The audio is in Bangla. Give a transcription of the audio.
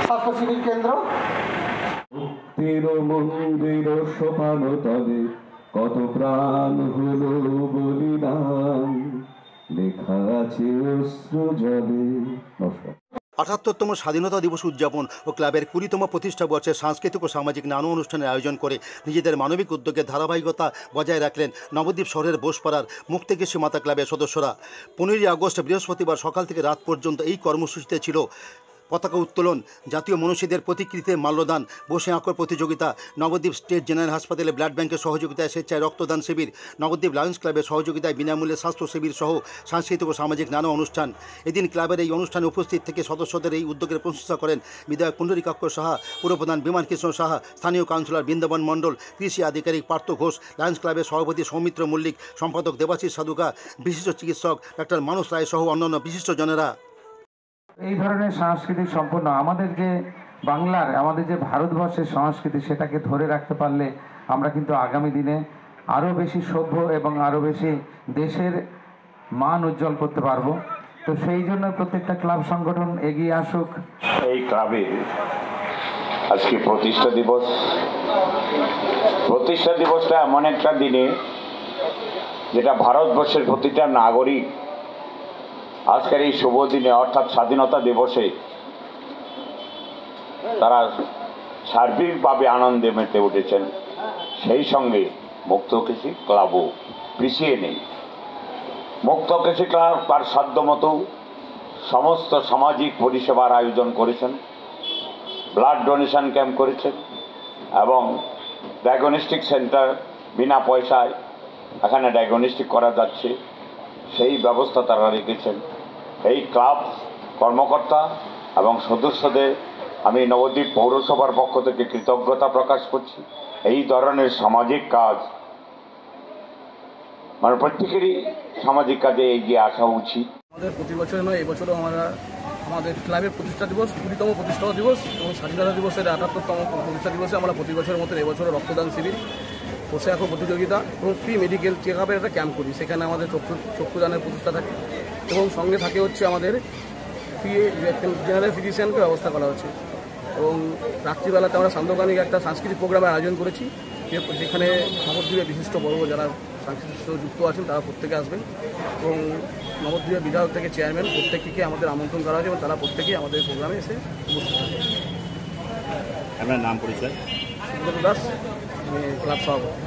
স্বাস্থ্য শিবির কেন্দ্র। মন্দির সোপান তলে কত প্রাণ হলো বলিদান, লেখা আছে অশ্র জলে। ৭৮তম স্বাধীনতা দিবস উদযাপন ও ক্লাবের ২০তম প্রতিষ্ঠা বর্ষের সাংস্কৃতিক ও সামাজিক নানা অনুষ্ঠানের আয়োজন করে নিজেদের মানবিক উদ্যোগের ধারাবাহিকতা বজায় রাখলেন নবদ্বীপ শহরের বোসপাড়ার মুক্তেকেশী মাতা ক্লাবের সদস্যরা। ১৫ই আগস্ট বৃহস্পতিবার সকাল থেকে রাত পর্যন্ত এই কর্মসূচিতে ছিল পতাকা উত্তোলন, জাতীয় মনীষীদের প্রতিকৃতিতে মাল্যদান, বসে আঁকর প্রতিযোগিতা, নবদ্বীপ স্টেট জেনারেল হাসপাতালে ব্লাড ব্যাংকের সহযোগিতায় স্বেচ্ছায় রক্তদান শিবির, নবদ্বীপ লায়ন্স ক্লাবের সহযোগিতায় বিনামূল্যে স্বাস্থ্য শিবির সহ সাংস্কৃতিক ও সামাজিক নানা অনুষ্ঠান। এদিন ক্লাবের এই অনুষ্ঠানে উপস্থিত থেকে সদস্যদের এই উদ্যোগের প্রশংসা করেন বিধায়ক পুণ্ডরীকাক্ষ সাহা, পুরপ্রধান বিমান কৃষ্ণ সাহা, স্থানীয় কাউন্সিলর বৃন্দাবন মণ্ডল, কৃষি আধিকারিক পার্থ ঘোষ, লায়ন্স ক্লাবের সভাপতি সৌমিত্র মল্লিক, সম্পাদক দেবাশিস সাধুকা, বিশিষ্ট চিকিৎসক ডাক্তার মানস রায় সহ অন্যান্য বিশিষ্টজনেরা। এই ধরনের সাংস্কৃতিক সম্পন্ন আমাদের যে বাংলার, আমাদের যে ভারতবর্ষের সংস্কৃতি, সেটাকে ধরে রাখতে পারলে আমরা কিন্তু আগামী দিনে আরও বেশি সভ্য এবং আরও বেশি দেশের মান উজ্জ্বল করতে পারবো। তো সেই জন্য প্রত্যেকটা ক্লাব সংগঠন এগিয়ে আসুক। এই ক্লাবের আজকে প্রতিষ্ঠা দিবস। প্রতিষ্ঠা দিবসটা এমন একটা দিনে যেটা ভারতবর্ষের প্রতিটা নাগরিক আজকের এই শুভ দিনে অর্থাৎ স্বাধীনতা দিবসে তারা সার্বিকভাবে আনন্দে মেতে উঠেছেন। সেই সঙ্গে মুক্তকেশী ক্লাবও পিছিয়ে নেই। মুক্তকেশী ক্লাব তার সাধ্যমতো সমস্ত সামাজিক পরিষেবার আয়োজন করেছেন, ব্লাড ডোনেশন ক্যাম্প করেছেন এবং ডায়াগনস্টিক সেন্টার বিনা পয়সায় এখানে ডায়াগনস্টিক করা যাচ্ছে, সেই ব্যবস্থা তারা রেখেছেন। এই ক্লাব কর্মকর্তা এবং সদস্যদের আমি নবদ্বীপ পৌরসভার পক্ষ থেকে কৃতজ্ঞতা প্রকাশ করছি। এই ধরনের সামাজিক কাজ মানে প্রত্যেকেরই সামাজিক কাজে এগিয়ে আসা উচিত। আমাদের প্রতি বছর নয়, এবছরও আমরা আমাদের ক্লাবের প্রতিষ্ঠা দিবস, ২০তম প্রতিষ্ঠা দিবস এবং স্বাধীনতা দিবসের ৭৮তম প্রতিষ্ঠা দিবসে আমরা প্রতি বছরের মতো এবছরও রক্তদান শিবির, বসে আঁকো প্রতিযোগিতা এবং ফ্রি মেডিকেল চেক আপের একটা ক্যাম্প করি। সেখানে আমাদের চক্ষুদানের প্রতিষ্ঠা থাকে এবং সঙ্গে থাকে হচ্ছে আমাদের ফ্রি জেনারেল ফিজিশিয়ানকে ব্যবস্থা করা হচ্ছে। এবং রাত্রিবেলাতে আমরা সান্ধ্যকালীন একটা সাংস্কৃতিক প্রোগ্রামের আয়োজন করেছি, যেখানে নবদ্বীপের বিশিষ্ট বড় যারা সাংস্কৃতিক সাথে যুক্ত আছেন তারা প্রত্যেকে আসবেন এবং নবদ্বীপের বিধায়ক থেকে চেয়ারম্যান প্রত্যেককে আমাদের আমন্ত্রণ করা হয়েছে এবং তারা প্রত্যেকেই আমাদের প্রোগ্রামে এসে উপস্থিত থাকবেন। আপনার নাম পরিচয়? সুব্রত দাস, আমি ক্লাব সভাপতি।